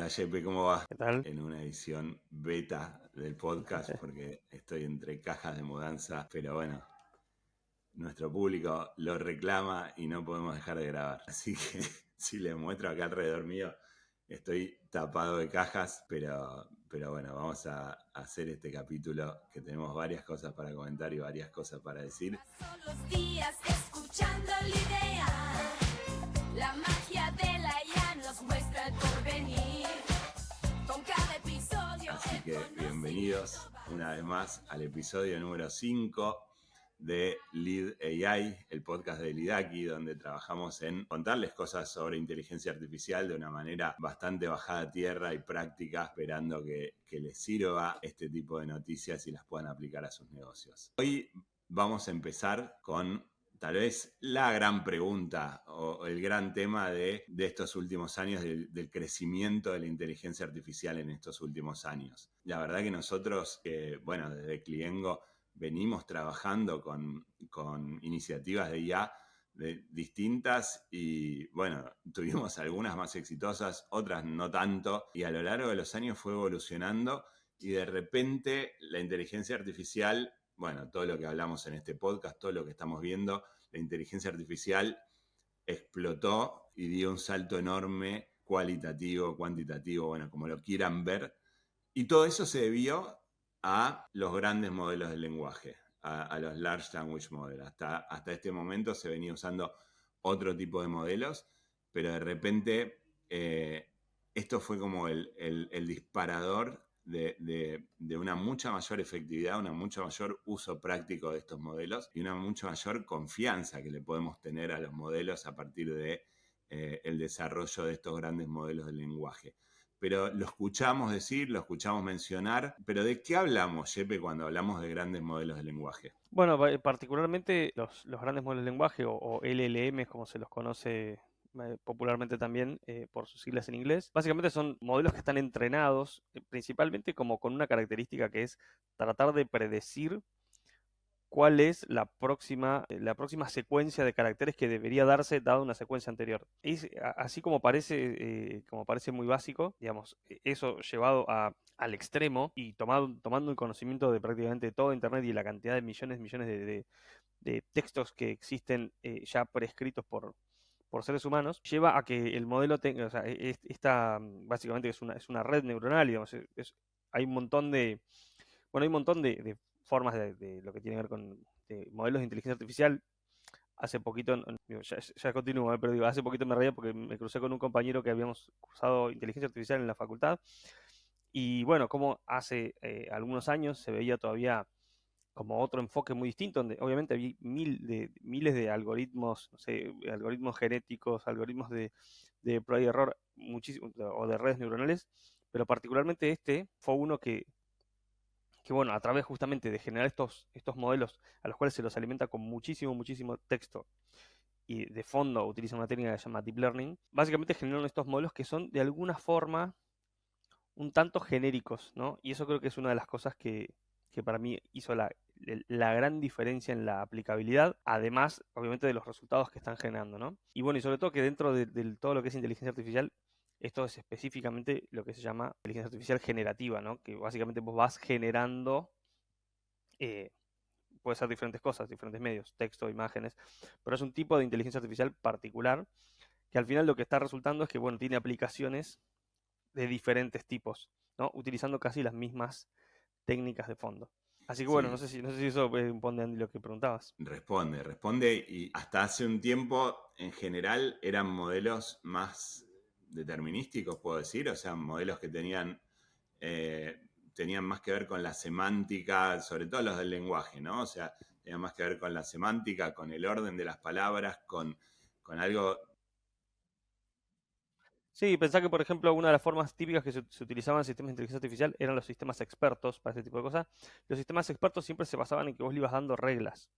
Yepe, ¿cómo va? ¿Qué tal? En una edición beta del podcast porque estoy entre cajas de mudanza, pero bueno, nuestro público lo reclama y no podemos dejar de grabar. Así que si les muestro acá alrededor mío, estoy tapado de cajas, pero bueno, vamos a hacer este capítulo que tenemos varias cosas para comentar y varias cosas para decir. Paso los días escuchando la idea, la magia de la IA nos muestra el porvenir. Con cada episodio. Así que bienvenidos una vez más al episodio número 5 de Lead AI, el podcast de Lidaki, donde trabajamos en contarles cosas sobre inteligencia artificial de una manera bastante bajada a tierra y práctica, esperando que les sirva este tipo de noticias y las puedan aplicar a sus negocios. Hoy vamos a empezar con tal vez la gran pregunta o el gran tema de estos últimos años, del crecimiento de la inteligencia artificial en estos últimos años. La verdad que nosotros, desde Cliengo, venimos trabajando con iniciativas de IA distintas y bueno, tuvimos algunas más exitosas, otras no tanto, y a lo largo de los años fue evolucionando y de repente la inteligencia artificial, bueno, todo lo que hablamos en este podcast, todo lo que estamos viendo, la inteligencia artificial explotó y dio un salto enorme, cualitativo, cuantitativo, bueno, como lo quieran ver, y todo eso se debió a los grandes modelos del lenguaje, a los Large Language Models. Hasta este momento se venía usando otro tipo de modelos, pero de repente esto fue como el disparador de una mucha mayor efectividad, una mucho mayor uso práctico de estos modelos y una mucho mayor confianza que le podemos tener a los modelos a partir de el desarrollo de estos grandes modelos del lenguaje. Pero lo escuchamos decir, lo escuchamos mencionar, pero ¿de qué hablamos, Yepe, cuando hablamos de grandes modelos de lenguaje? Bueno, particularmente los grandes modelos de lenguaje o LLM, como se los conoce popularmente también por sus siglas en inglés, básicamente son modelos que están entrenados principalmente como con una característica que es tratar de predecir cuál es la próxima secuencia de caracteres que debería darse dada una secuencia anterior. Así como parece muy básico, digamos, eso llevado al extremo y tomando el conocimiento de prácticamente todo Internet y la cantidad de millones de textos que existen ya prescritos por seres humanos, lleva a que el modelo tenga, o sea, básicamente es una red neuronal, digamos, hay un montón hay un montón de formas de lo que tiene que ver con modelos de inteligencia artificial. Hace poquito, ya continúo, pero digo, hace poquito me reía porque me crucé con un compañero que habíamos cursado inteligencia artificial en la facultad. Y bueno, como hace algunos años se veía todavía como otro enfoque muy distinto, donde obviamente había miles de algoritmos, no sé, algoritmos genéticos, algoritmos de prueba y error, o de redes neuronales, pero particularmente este fue uno que bueno, a través justamente de generar estos modelos a los cuales se los alimenta con muchísimo texto y de fondo utilizan una técnica que se llama Deep Learning, básicamente generan estos modelos que son de alguna forma un tanto genéricos, ¿no? Y eso creo que es una de las cosas que para mí hizo la gran diferencia en la aplicabilidad, además, obviamente, de los resultados que están generando, ¿no? Y bueno, y sobre todo que dentro de todo lo que es inteligencia artificial, esto es específicamente lo que se llama inteligencia artificial generativa, ¿no? Que básicamente vos vas generando, eh, puede ser diferentes cosas, diferentes medios, texto, imágenes, pero es un tipo de inteligencia artificial particular que al final lo que está resultando es que, bueno, tiene aplicaciones de diferentes tipos, ¿no? Utilizando casi las mismas técnicas de fondo. Así que bueno, Sí, no sé si eso responde a lo que preguntabas. responde y hasta hace un tiempo en general eran modelos más determinísticos, puedo decir, o sea, modelos que eh, tenían más que ver con la semántica, sobre todo los del lenguaje, ¿no? O sea, tenían más que ver con la semántica, con el orden de las palabras, con algo. Sí, pensá que, por ejemplo, una de las formas típicas que se utilizaban en sistemas de inteligencia artificial eran los sistemas expertos para este tipo de cosas. Los sistemas expertos siempre se basaban en que vos le ibas dando reglas,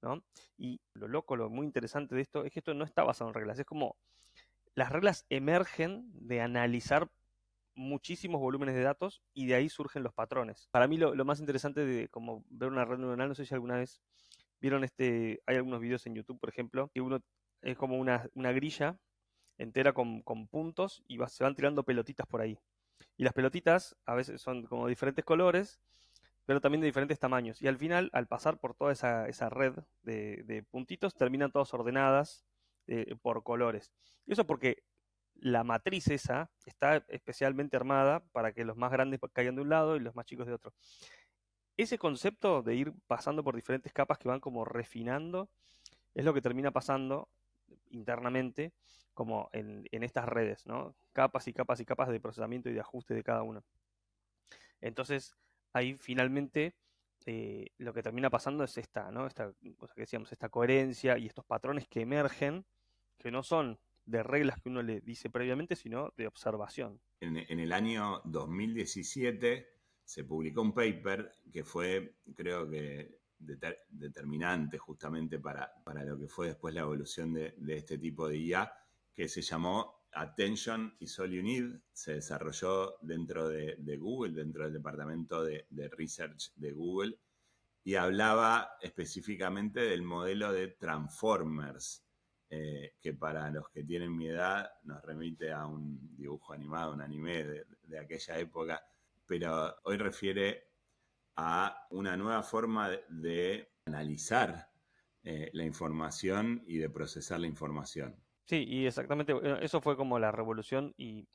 ¿no? Y lo loco, lo muy interesante de esto es que esto no está basado en reglas. Es como las reglas emergen de analizar muchísimos volúmenes de datos y de ahí surgen los patrones. Para mí lo más interesante de como ver una red neuronal, no sé si alguna vez vieron hay algunos videos en YouTube, por ejemplo, que uno es como una grilla entera con puntos y se van tirando pelotitas por ahí. Y las pelotitas a veces son como diferentes colores, pero también de diferentes tamaños. Y al final, al pasar por toda esa red de puntitos, terminan todas ordenadas por colores. Y eso porque la matriz esa está especialmente armada para que los más grandes caigan de un lado y los más chicos de otro. Ese concepto de ir pasando por diferentes capas que van como refinando es lo que termina pasando internamente como en estas redes, ¿no? Capas y capas y capas de procesamiento y de ajuste de cada una. Entonces, ahí finalmente lo que termina pasando es esta, ¿no? Esta cosa que decíamos, esta coherencia y estos patrones que emergen, que no son de reglas que uno le dice previamente, sino de observación. En el año 2017 se publicó un paper que fue, creo que, determinante justamente para lo que fue después la evolución de este tipo de IA, que se llamó Attention is All You Need. Se desarrolló dentro de Google, dentro del departamento de research de Google, y hablaba específicamente del modelo de Transformers, que para los que tienen mi edad nos remite a un dibujo animado, un anime de aquella época, pero hoy refiere a una nueva forma de analizar la información y de procesar la información. Sí, y exactamente, eso fue como la revolución y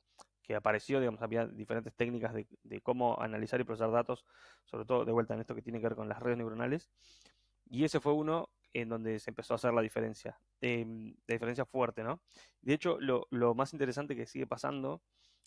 que apareció, digamos, había diferentes técnicas de cómo analizar y procesar datos, sobre todo de vuelta en esto que tiene que ver con las redes neuronales, y ese fue uno en donde se empezó a hacer la diferencia fuerte, ¿no? De hecho, lo más interesante que sigue pasando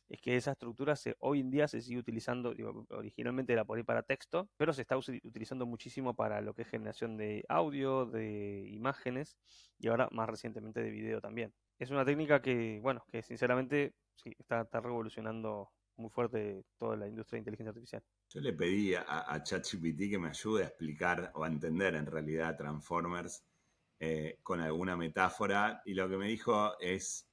es que esa estructura hoy en día se sigue utilizando, digo, originalmente era por ahí para texto, pero se está utilizando muchísimo para lo que es generación de audio, de imágenes y ahora más recientemente de video también. Es una técnica que, bueno, que sinceramente sí, está revolucionando muy fuerte toda la industria de inteligencia artificial. Yo le pedí a ChatGPT que me ayude a explicar o a entender en realidad Transformers con alguna metáfora, y lo que me dijo es: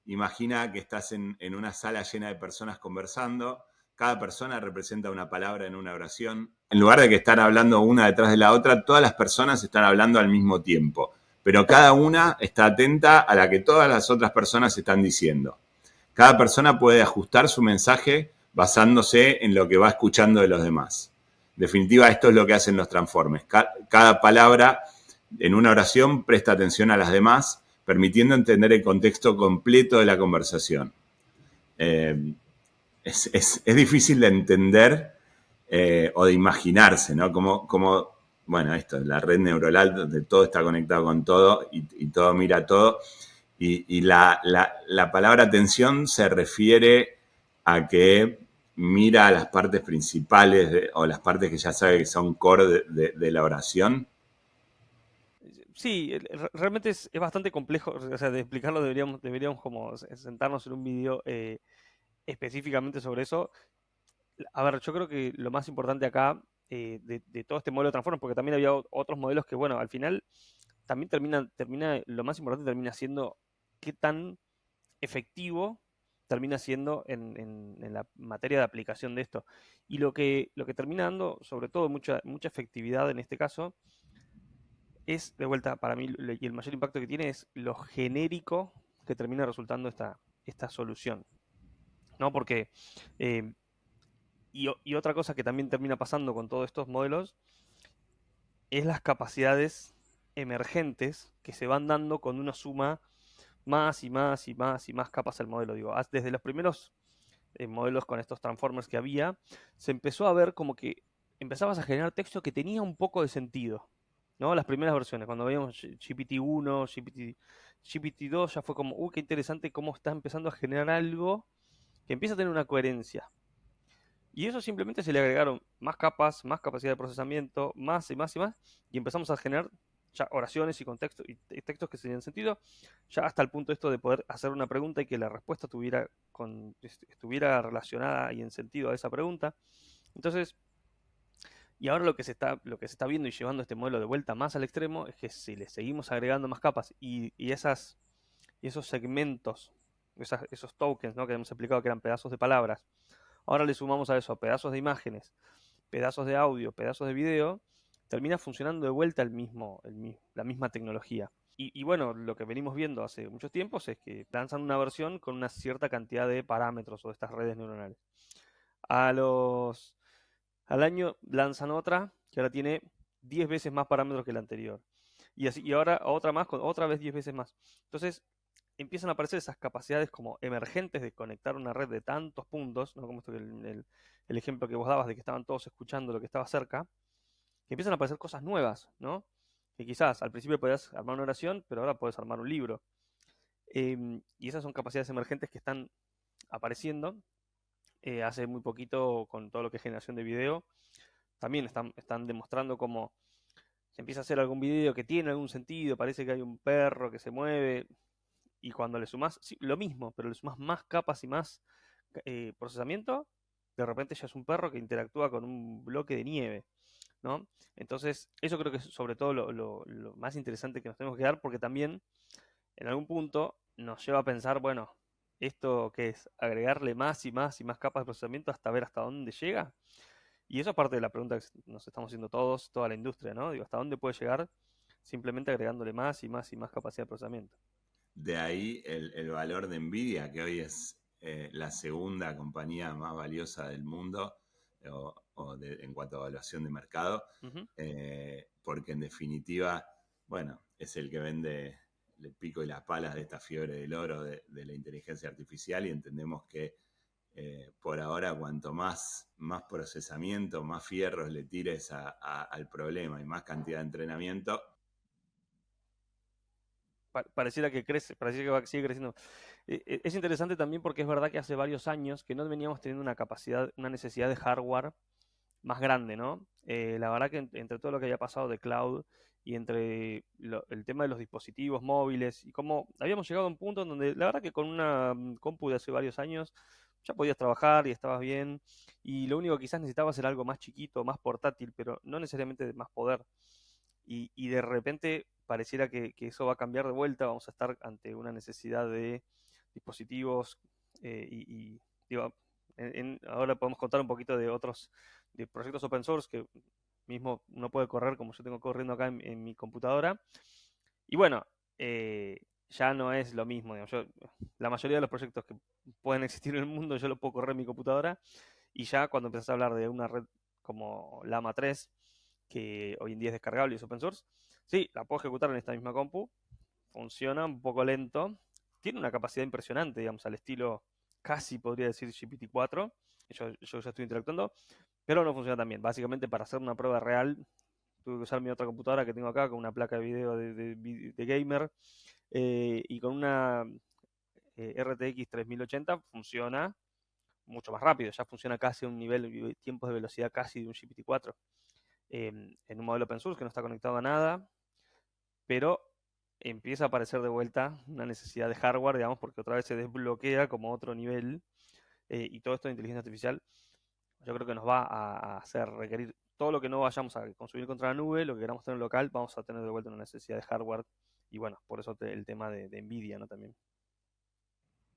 imagina que estás en una sala llena de personas conversando, cada persona representa una palabra en una oración. En lugar de que están hablando una detrás de la otra, todas las personas están hablando al mismo tiempo, pero cada una está atenta a la que todas las otras personas están diciendo. Cada persona puede ajustar su mensaje basándose en lo que va escuchando de los demás. En definitiva, esto es lo que hacen los Transformers. Cada palabra en una oración presta atención a las demás, permitiendo entender el contexto completo de la conversación. Es difícil de entender o de imaginarse, ¿no? Como, bueno, esto, la red neuronal donde todo está conectado con todo y todo mira a todo. Y la palabra atención se refiere a que mira a las partes principales o las partes que ya sabe que son core de la oración. Sí, realmente es bastante complejo, o sea, de explicarlo deberíamos como sentarnos en un video específicamente sobre eso. A ver, yo creo que lo más importante acá de todo este modelo de Transformers, porque también había otros modelos que, bueno, al final también lo más importante termina siendo qué tan efectivo termina siendo en la materia de aplicación de esto. Y lo que termina dando, sobre todo, mucha efectividad en este caso, es, de vuelta, para mí, y el mayor impacto que tiene es lo genérico que termina resultando esta solución. ¿No? Porque, y otra cosa que también termina pasando con todos estos modelos es las capacidades emergentes que se van dando cuando uno suma más y más y más y más capas al modelo. Digo, desde los primeros modelos con estos transformers que había, se empezó a ver como que empezabas a generar texto que tenía un poco de sentido, ¿no? Las primeras versiones, cuando veíamos GPT-1, GPT-2, ya fue como, qué interesante cómo está empezando a generar algo que empieza a tener una coherencia. Y eso simplemente se le agregaron más capas, más capacidad de procesamiento, más y más y más, y empezamos a generar ya oraciones y contextos y textos que tenían sentido, ya hasta el punto esto de poder hacer una pregunta y que la respuesta estuviera relacionada y en sentido a esa pregunta. Entonces, y ahora lo que se está viendo y llevando este modelo de vuelta más al extremo es que si le seguimos agregando más capas y esos segmentos, esos tokens, ¿no? Que hemos explicado que eran pedazos de palabras, ahora le sumamos a eso pedazos de imágenes, pedazos de audio, pedazos de video, termina funcionando de vuelta la misma tecnología. Y bueno, lo que venimos viendo hace muchos tiempos es que lanzan una versión con una cierta cantidad de parámetros o de estas redes neuronales. A los, Al año lanzan otra que ahora tiene 10 veces más parámetros que la anterior. Y así, y ahora otra más con otra vez 10 veces más. Entonces empiezan a aparecer esas capacidades como emergentes de conectar una red de tantos puntos, ¿no? Como esto el ejemplo que vos dabas de que estaban todos escuchando lo que estaba cerca, que empiezan a aparecer cosas nuevas, ¿no? Que quizás al principio podías armar una oración, pero ahora puedes armar un libro. Y esas son capacidades emergentes que están apareciendo. Hace muy poquito, con todo lo que es generación de video, también están demostrando cómo se empieza a hacer algún video que tiene algún sentido, parece que hay un perro que se mueve, y cuando le sumas, sí, lo mismo, pero le sumas más capas y más procesamiento, de repente ya es un perro que interactúa con un bloque de nieve, ¿no? Entonces, eso creo que es sobre todo lo más interesante que nos tenemos que dar, porque también en algún punto nos lleva a pensar, bueno, ¿esto qué es? Agregarle más y más y más capas de procesamiento hasta ver hasta dónde llega. Y eso es parte de la pregunta que nos estamos haciendo todos, toda la industria, ¿no? Digo, ¿hasta dónde puede llegar simplemente agregándole más y más y más capacidad de procesamiento? De ahí el valor de Nvidia, que hoy es la segunda compañía más valiosa del mundo en cuanto a evaluación de mercado, Ujú. porque en definitiva, bueno, es el que vende el pico y las palas de esta fiebre del oro de la inteligencia artificial, y entendemos que por ahora cuanto más procesamiento, más fierros le tires al problema y más cantidad de entrenamiento. Pareciera que crece, pareciera que sigue creciendo. Es interesante también porque es verdad que hace varios años que no veníamos teniendo una capacidad, una necesidad de hardware más grande, ¿no? La verdad que entre todo lo que había pasado de cloud y entre el tema de los dispositivos móviles y cómo habíamos llegado a un punto en donde la verdad que con una compu de hace varios años ya podías trabajar y estabas bien, y lo único que quizás necesitabas era algo más chiquito, más portátil, pero no necesariamente de más poder. Y de repente pareciera que eso va a cambiar de vuelta, vamos a estar ante una necesidad de dispositivos digo, ahora podemos contar un poquito de otros de proyectos open source que mismo uno puede correr como yo tengo corriendo acá en mi computadora. Y bueno, ya no es lo mismo. Digamos, la mayoría de los proyectos que pueden existir en el mundo yo lo puedo correr en mi computadora, y ya cuando empezás a hablar de una red como Llama 3, que hoy en día es descargable y es open source, sí, la puedo ejecutar en esta misma compu, funciona un poco lento, tiene una capacidad impresionante, digamos, al estilo casi podría decir GPT-4, yo ya estoy interactuando, pero no funciona tan bien. Básicamente para hacer una prueba real tuve que usar mi otra computadora que tengo acá con una placa de video de gamer, y con una RTX 3080 funciona mucho más rápido, ya funciona casi a un nivel de tiempos de velocidad casi de un GPT-4, en un modelo open source que no está conectado a nada, pero empieza a aparecer de vuelta una necesidad de hardware, digamos, porque otra vez se desbloquea como otro nivel, y todo esto de inteligencia artificial yo creo que nos va a hacer requerir todo lo que no vayamos a consumir contra la nube, lo que queramos tener local, vamos a tener de vuelta una necesidad de hardware, y bueno, por eso el tema de Nvidia, ¿no? También.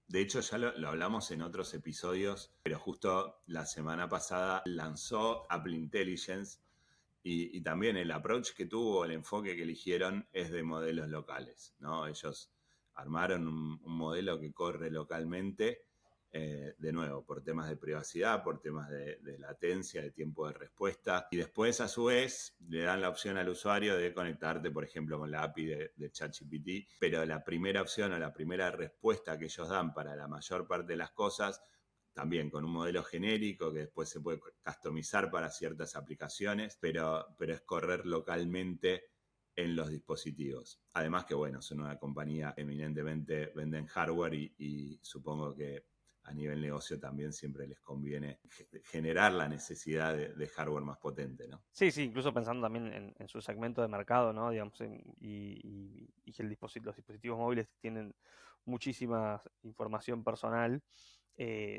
De hecho, ya lo hablamos en otros episodios, pero justo la semana pasada lanzó Apple Intelligence, y también el approach que tuvo, el enfoque que eligieron es de modelos locales, ¿no? Ellos armaron un modelo que corre localmente, de nuevo, por temas de privacidad, por temas de latencia, de tiempo de respuesta. Y después, a su vez, le dan la opción al usuario de conectarte, por ejemplo, con la API de ChatGPT. Pero la primera opción o la primera respuesta que ellos dan para la mayor parte de las cosas, también con un modelo genérico que después se puede customizar para ciertas aplicaciones, pero es correr localmente en los dispositivos. Además que, bueno, son una compañía eminentemente venden hardware, y supongo que a nivel negocio también siempre les conviene generar la necesidad de hardware más potente, ¿no? Sí, sí, incluso pensando también en su segmento de mercado, ¿no? Digamos, y que los dispositivos móviles tienen muchísima información personal.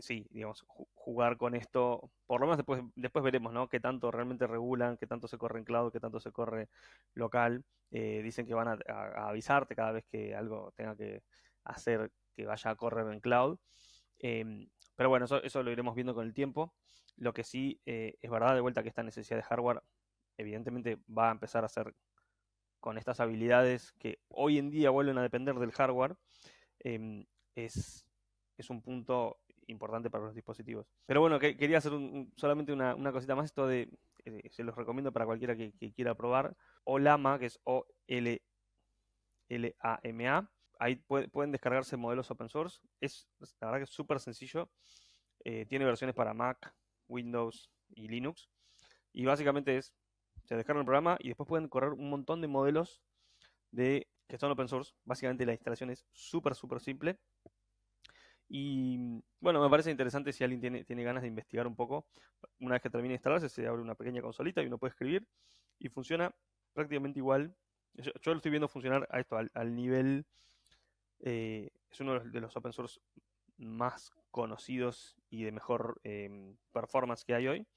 Sí, digamos, jugar con esto, por lo menos después veremos, ¿no? Qué tanto realmente regulan, qué tanto se corre en cloud, qué tanto se corre local. Dicen que van a avisarte cada vez que algo tenga que hacer que vaya a correr en cloud. Pero bueno, eso lo iremos viendo con el tiempo. Lo que sí es verdad, de vuelta, que esta necesidad de hardware evidentemente va a empezar a ser con estas habilidades que hoy en día vuelven a depender del hardware, em, es, es un punto importante para los dispositivos. Pero bueno, quería hacer solamente una cosita más, esto de, se los recomiendo para cualquiera que quiera probar, Olama, que es OLLAMA. Ahí pueden descargarse modelos open source. La verdad que es súper sencillo. Tiene versiones para Mac, Windows y Linux. Y básicamente se descargan el programa y después pueden correr un montón de modelos que son open source. Básicamente la instalación es súper, súper simple. Y bueno, me parece interesante si alguien tiene ganas de investigar un poco. Una vez que termine de instalarse, se abre una pequeña consolita y uno puede escribir. Y funciona prácticamente igual. Yo lo estoy viendo funcionar a esto, al nivel. Es uno de los open source más conocidos y de mejor performance que hay hoy.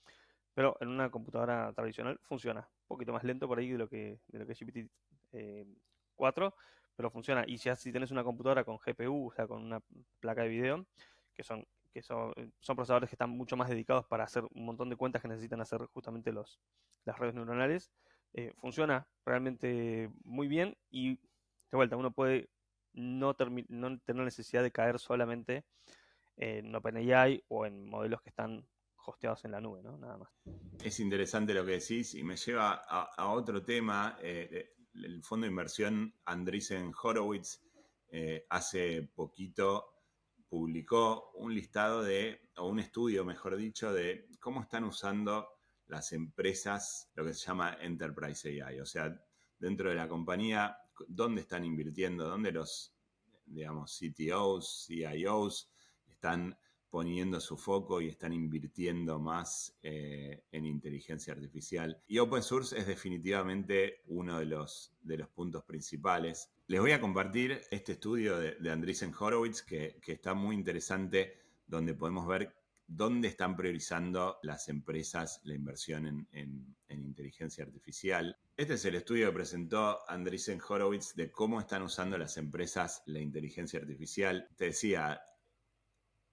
Pero en una computadora tradicional funciona. Un poquito más lento por ahí de lo que es GPT-4, pero funciona. Y si tenés una computadora con GPU, o sea, con una placa de video, que son procesadores que están mucho más dedicados para hacer un montón de cuentas que necesitan hacer justamente las redes neuronales, funciona realmente muy bien. Y de vuelta, uno puede no tener necesidad de caer solamente en OpenAI o en modelos que están hosteados en la nube, ¿no? Nada más. Es interesante lo que decís y me lleva a otro tema. El fondo de inversión Andreessen Horowitz hace poquito publicó un listado o un estudio, mejor dicho, de cómo están usando las empresas lo que se llama Enterprise AI. O sea, dentro de la compañía, dónde están invirtiendo, dónde los, digamos, CTOs, CIOs están poniendo su foco y están invirtiendo más en inteligencia artificial. Y open source es definitivamente uno de los puntos principales. Les voy a compartir este estudio de Andreessen Horowitz que está muy interesante, donde podemos ver dónde están priorizando las empresas la inversión en inteligencia artificial. Este es el estudio que presentó Andreessen Horowitz de cómo están usando las empresas la inteligencia artificial. Te decía,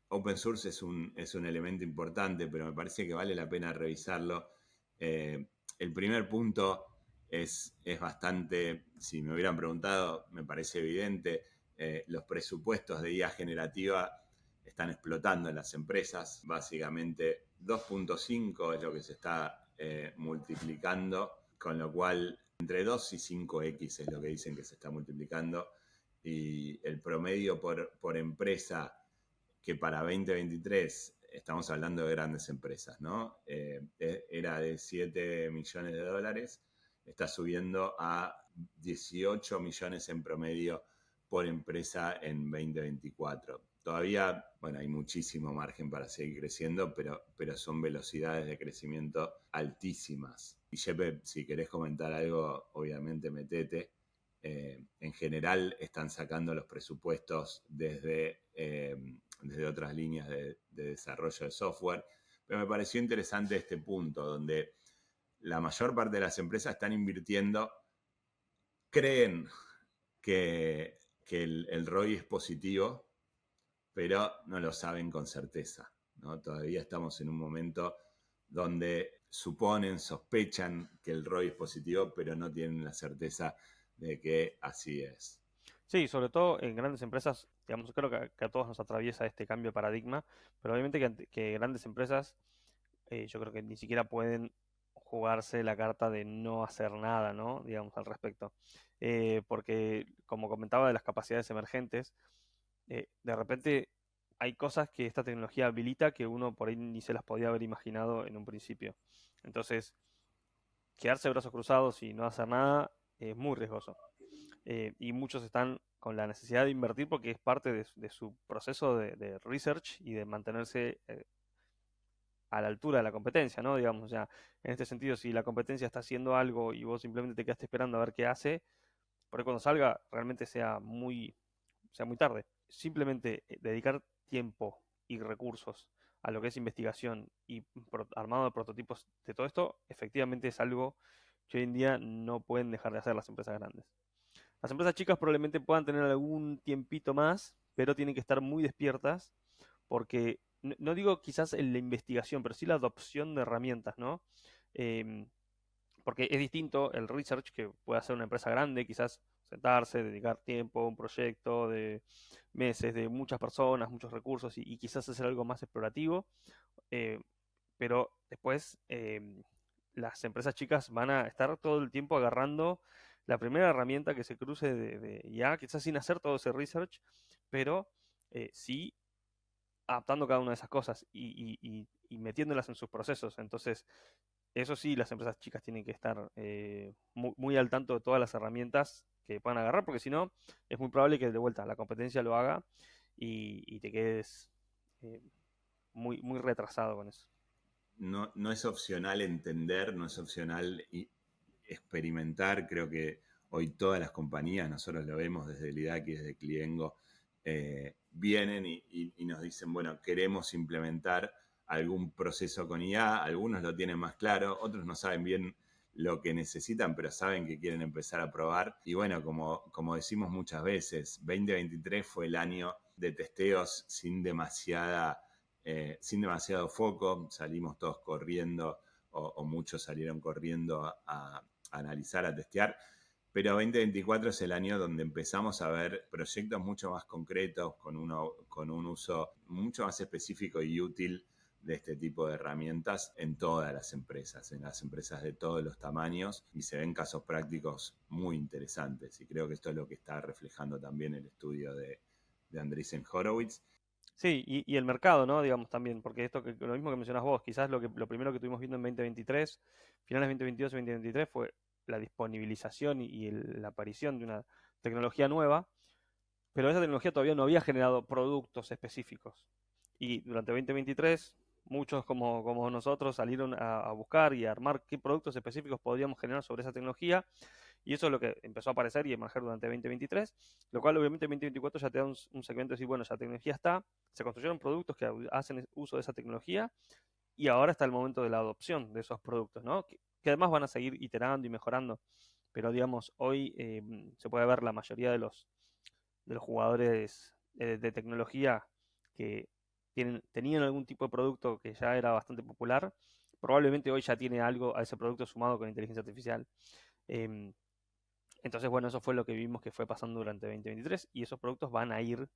open source es un elemento importante, pero me parece que vale la pena revisarlo. El primer punto es bastante, si me hubieran preguntado, me parece evidente, los presupuestos de IA generativa están explotando en las empresas. Básicamente 2.5 es lo que se está multiplicando, con lo cual entre 2 y 5x es lo que dicen que se está multiplicando. Y el promedio por empresa, que para 2023 estamos hablando de grandes empresas, ¿no? Era de 7 millones de dólares, está subiendo a 18 millones en promedio por empresa en 2024. Todavía, bueno, hay muchísimo margen para seguir creciendo, pero son velocidades de crecimiento altísimas. Y Jeppe, si querés comentar algo, obviamente metete. En general están sacando los presupuestos desde otras líneas de desarrollo de software, pero me pareció interesante este punto donde la mayor parte de las empresas están invirtiendo, creen que el ROI es positivo, pero no lo saben con certeza, ¿no? Todavía estamos en un momento donde suponen, sospechan que el ROI es positivo, pero no tienen la certeza de que así es. Sí, sobre todo en grandes empresas, digamos, creo que a todos nos atraviesa este cambio de paradigma, pero obviamente que grandes empresas, yo creo que ni siquiera pueden jugarse la carta de no hacer nada, ¿no? Digamos, al respecto. Porque, como comentaba de las capacidades emergentes, de repente hay cosas que esta tecnología habilita que uno por ahí ni se las podía haber imaginado en un principio. Entonces, quedarse de brazos cruzados y no hacer nada es muy riesgoso. Y muchos están con la necesidad de invertir porque es parte de su proceso de research y de mantenerse a la altura de la competencia, ¿no? Digamos, o sea, en este sentido, si la competencia está haciendo algo y vos simplemente te quedaste esperando a ver qué hace, por ahí cuando salga realmente sea muy tarde. Simplemente dedicar tiempo y recursos a lo que es investigación y armado de prototipos de todo esto, efectivamente es algo que hoy en día no pueden dejar de hacer las empresas grandes. Las empresas chicas probablemente puedan tener algún tiempito más, pero tienen que estar muy despiertas porque, no digo quizás en la investigación, pero sí la adopción de herramientas, ¿no? Porque porque es distinto el research que puede hacer una empresa grande, quizás sentarse, dedicar tiempo a un proyecto de meses, de muchas personas, muchos recursos y quizás hacer algo más explorativo, eh, pero después las empresas chicas van a estar todo el tiempo agarrando la primera herramienta que se cruce de IA, quizás sin hacer todo ese research, pero sí adaptando cada una de esas cosas y metiéndolas en sus procesos. Entonces, eso sí, las empresas chicas tienen que estar muy al tanto de todas las herramientas que puedan agarrar, porque si no, es muy probable que de vuelta la competencia lo haga y te quedes eh, muy retrasado con eso. No es opcional entender, no es opcional experimentar. Creo que hoy todas las compañías, nosotros lo vemos desde el IDACI, desde Cliengo, vienen y nos dicen, bueno, queremos implementar algún proceso con IA. Algunos lo tienen más claro, otros no saben bien lo que necesitan, pero saben que quieren empezar a probar. Y bueno, como decimos muchas veces, 2023 fue el año de testeos sin demasiado foco. Salimos todos corriendo o muchos salieron corriendo a analizar, a testear. Pero 2024 es el año donde empezamos a ver proyectos mucho más concretos, con un uso mucho más específico y útil de este tipo de herramientas en todas las empresas, en las empresas de todos los tamaños, y se ven casos prácticos muy interesantes. Y creo que esto es lo que está reflejando también el estudio de Andreessen Horowitz. Sí, y el mercado, ¿no? Digamos también, porque esto que lo mismo que mencionas vos, quizás lo primero que estuvimos viendo en 2023, finales de 2022 y 2023, fue la disponibilización la aparición de una tecnología nueva, pero esa tecnología todavía no había generado productos específicos. Y durante 2023, muchos como nosotros salieron a buscar y a armar qué productos específicos podríamos generar sobre esa tecnología. Y eso es lo que empezó a aparecer y emerger durante 2023, lo cual obviamente en 2024 ya te da un segmento de decir, bueno, esa tecnología está, se construyeron productos que hacen uso de esa tecnología y ahora está el momento de la adopción de esos productos, ¿no? Que además van a seguir iterando y mejorando. Pero digamos, hoy se puede ver la mayoría de los jugadores de tecnología que tenían algún tipo de producto que ya era bastante popular, probablemente hoy ya tiene algo a ese producto sumado con inteligencia artificial. Em, entonces, bueno, eso fue lo que vimos que fue pasando durante 2023 y esos productos van a ir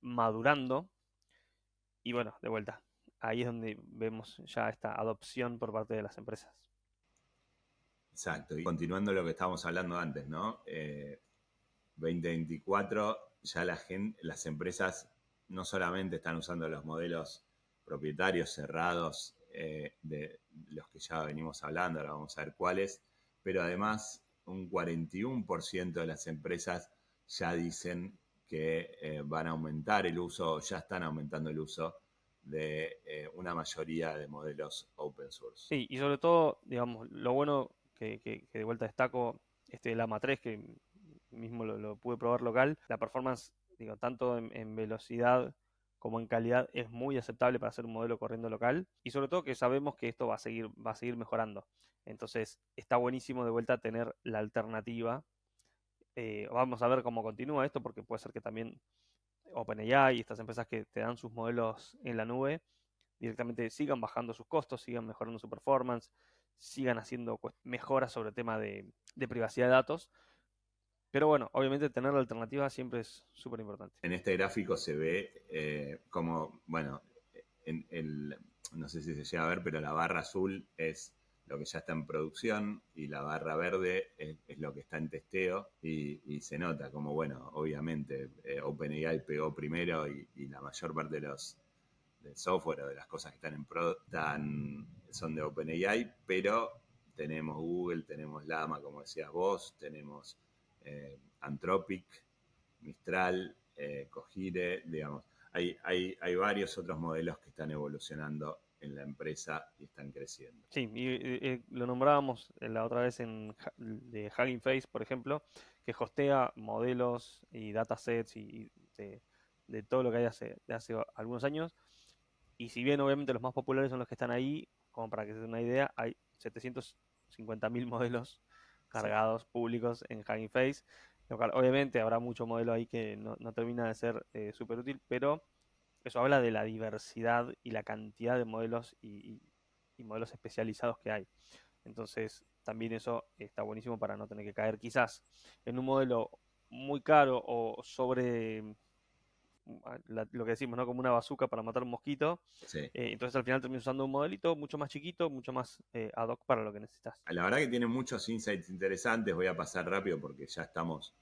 madurando y bueno, de vuelta, ahí es donde vemos ya esta adopción por parte de las empresas. Exacto, y continuando lo que estábamos hablando antes, ¿no? 2024 ya las empresas no solamente están usando los modelos propietarios cerrados de los que ya venimos hablando, ahora vamos a ver cuáles, pero además un 41% de las empresas ya dicen que van a aumentar el uso, ya están aumentando el uso de una mayoría de modelos open source. Sí, y sobre todo, digamos, lo bueno que de vuelta destaco, el AMA 3, que mismo lo pude probar local, la performance, digo, tanto en velocidad como en calidad es muy aceptable para hacer un modelo corriendo local y sobre todo que sabemos que esto va a seguir mejorando. Entonces está buenísimo de vuelta tener la alternativa. Vamos a ver cómo continúa esto porque puede ser que también OpenAI y estas empresas que te dan sus modelos en la nube directamente sigan bajando sus costos, sigan mejorando su performance, sigan haciendo mejoras sobre el tema de privacidad de datos. Pero bueno, obviamente tener la alternativa siempre es súper importante. En este gráfico se ve como, bueno, no sé si se llega a ver, pero la barra azul es lo que ya está en producción y la barra verde es lo que está en testeo y se nota como, bueno, obviamente OpenAI pegó primero y la mayor parte del software o de las cosas que están en pro son de OpenAI, pero tenemos Google, tenemos Llama, como decías vos, tenemos Anthropic, Mistral, Cogire, digamos. Hay varios otros modelos que están evolucionando en la empresa y están creciendo. Sí, y lo nombrábamos la otra vez de Hugging Face, por ejemplo, que hostea modelos y datasets y de todo lo que hay de hace algunos años. Y si bien obviamente los más populares son los que están ahí, como para que se den una idea, hay 750.000 modelos cargados públicos en Hugging Face, lo cual obviamente habrá mucho modelo ahí que no termina de ser súper útil, pero eso habla de la diversidad y la cantidad de modelos y modelos especializados que hay. Entonces, también eso está buenísimo para no tener que caer quizás en un modelo muy caro o sobre lo que decimos, ¿no? Como una bazuca para matar un mosquito. Sí. Entonces al final terminas usando un modelito mucho más chiquito, mucho más ad hoc para lo que necesitas. La verdad que tiene muchos insights interesantes. Voy a pasar rápido porque ya estamos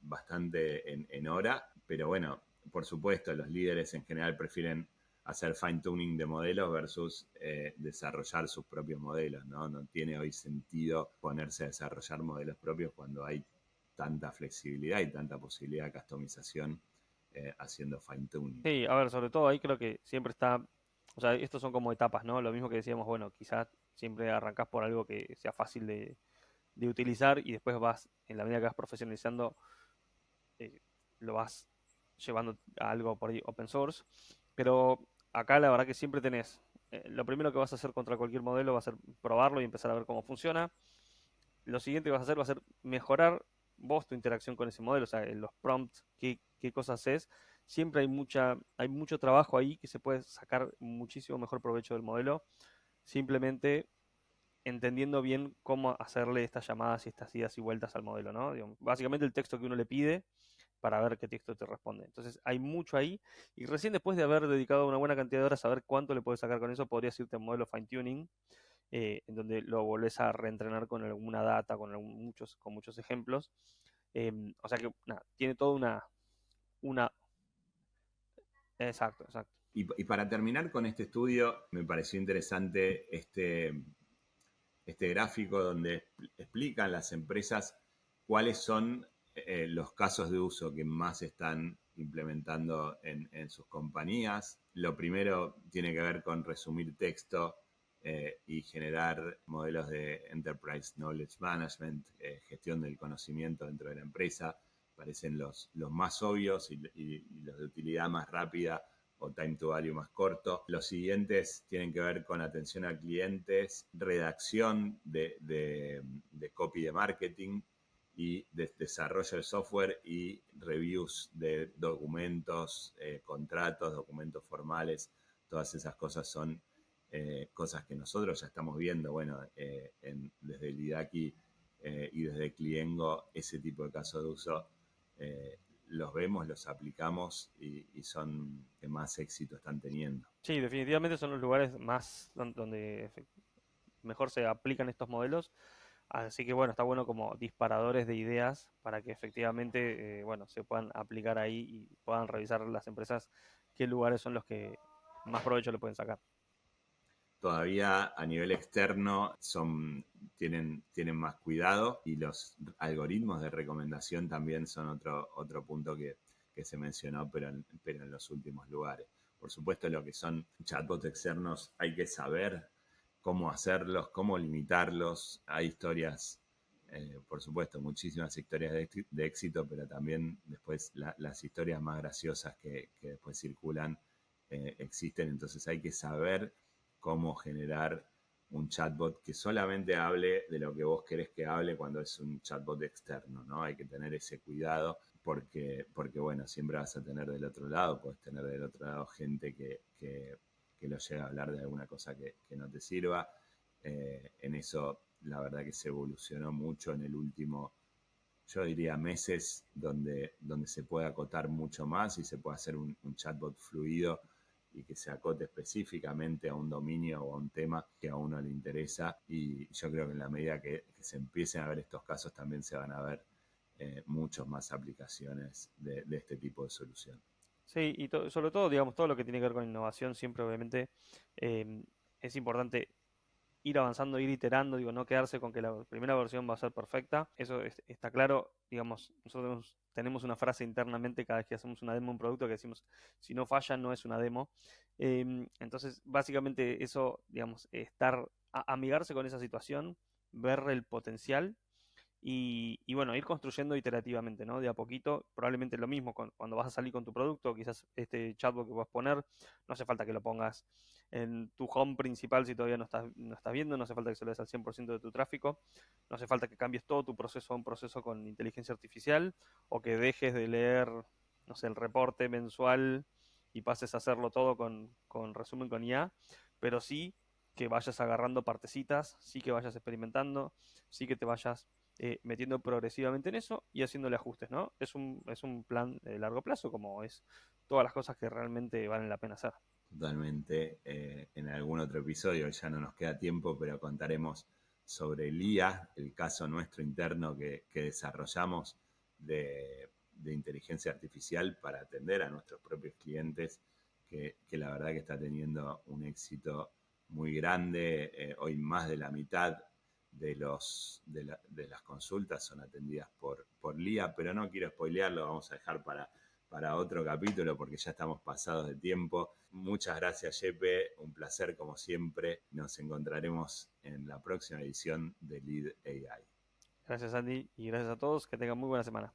bastante en hora. Pero bueno, por supuesto, los líderes en general prefieren hacer fine tuning de modelos versus desarrollar sus propios modelos, ¿no? No tiene hoy sentido ponerse a desarrollar modelos propios cuando hay tanta flexibilidad y tanta posibilidad de customización haciendo fine tuning. Sí, a ver, sobre todo ahí creo que siempre está, o sea, estos son como etapas, ¿no? Lo mismo que decíamos, bueno, quizás siempre arrancás por algo que sea fácil de utilizar y después vas, en la medida que vas profesionalizando, eh, lo vas llevando a algo por ahí open source. Pero acá la verdad que siempre tenés, lo primero que vas a hacer contra cualquier modelo va a ser probarlo y empezar a ver cómo funciona. Lo siguiente que vas a hacer va a ser mejorar vos tu interacción con ese modelo, o sea, en los prompts, qué cosas haces. Siempre hay mucho trabajo ahí que se puede sacar muchísimo mejor provecho del modelo, simplemente entendiendo bien cómo hacerle estas llamadas y estas idas y vueltas al modelo, ¿no? Digamos, básicamente el texto que uno le pide para ver qué texto te responde. Entonces hay mucho ahí y recién después de haber dedicado una buena cantidad de horas a ver cuánto le puedes sacar con eso, podrías irte a un modelo fine tuning en donde lo volvés a reentrenar con alguna data, con muchos ejemplos. O sea que nada, tiene toda una... Exacto, exacto. Y para terminar con este estudio, me pareció interesante este gráfico donde explican las empresas cuáles son los casos de uso que más están implementando en sus compañías. Lo primero tiene que ver con resumir texto y generar modelos de Enterprise Knowledge Management, gestión del conocimiento dentro de la empresa. Parecen los más obvios y los de utilidad más rápida o time to value más corto. Los siguientes tienen que ver con atención a clientes, redacción de copy de marketing y desarrollo de software y reviews de documentos, contratos, documentos formales. Todas esas cosas son cosas que nosotros ya estamos viendo, bueno, desde el IDAKI y desde Cliengo, ese tipo de casos de uso los vemos, los aplicamos y son que más éxito están teniendo. Sí, definitivamente son los lugares más donde mejor se aplican estos modelos. Así que bueno, está bueno como disparadores de ideas para que efectivamente bueno, se puedan aplicar ahí y puedan revisar las empresas qué lugares son los que más provecho le pueden sacar. Todavía a nivel externo tienen más cuidado y los algoritmos de recomendación también son otro punto que se mencionó, pero en los últimos lugares. Por supuesto, lo que son chatbots externos hay que saber cómo hacerlos, cómo limitarlos. Hay historias, por supuesto, muchísimas historias de éxito, pero también después las historias más graciosas que después circulan existen. Entonces hay que saber cómo generar un chatbot que solamente hable de lo que vos querés que hable cuando es un chatbot externo, ¿no? Hay que tener ese cuidado porque bueno, siempre vas a tener del otro lado, puedes tener del otro lado gente que lo llega a hablar de alguna cosa que no te sirva. En eso, la verdad que se evolucionó mucho en el último, yo diría, meses, donde se puede acotar mucho más y se puede hacer un chatbot fluido y que se acote específicamente a un dominio o a un tema que a uno le interesa. Y yo creo que en la medida que se empiecen a ver estos casos, también se van a ver muchas más aplicaciones de este tipo de solución. Sí, y sobre todo, digamos, todo lo que tiene que ver con innovación, siempre obviamente es importante ir avanzando, ir iterando, digo, no quedarse con que la primera versión va a ser perfecta. Eso está claro, digamos, nosotros tenemos una frase internamente cada vez que hacemos una demo de un producto que decimos, si no falla, no es una demo. Entonces, básicamente eso, digamos, amigarse con esa situación, ver el potencial y bueno, ir construyendo iterativamente, ¿no? De a poquito, probablemente lo mismo cuando vas a salir con tu producto, quizás este chatbot que vas a poner, no hace falta que lo pongas en tu home principal si todavía no estás viendo, no hace falta que se lo des al 100% de tu tráfico, no hace falta que cambies todo tu proceso a un proceso con inteligencia artificial o que dejes de leer, no sé, el reporte mensual y pases a hacerlo todo con resumen con IA, pero sí que vayas agarrando partecitas, sí que vayas experimentando, sí que te vayas metiendo progresivamente en eso y haciéndole ajustes, ¿no? Es un plan de largo plazo, como es todas las cosas que realmente valen la pena hacer. Totalmente. En algún otro episodio, ya no nos queda tiempo, pero contaremos sobre el IA, el caso nuestro interno que desarrollamos de inteligencia artificial para atender a nuestros propios clientes, que la verdad que está teniendo un éxito muy grande. Hoy más de la mitad de las consultas son atendidas por IA, pero no quiero spoilearlo, vamos a dejar para otro capítulo porque ya estamos pasados de tiempo. Muchas gracias, Yepe, un placer como siempre. Nos encontraremos en la próxima edición de Lead AI. Gracias, Andy, y gracias a todos. Que tengan muy buena semana.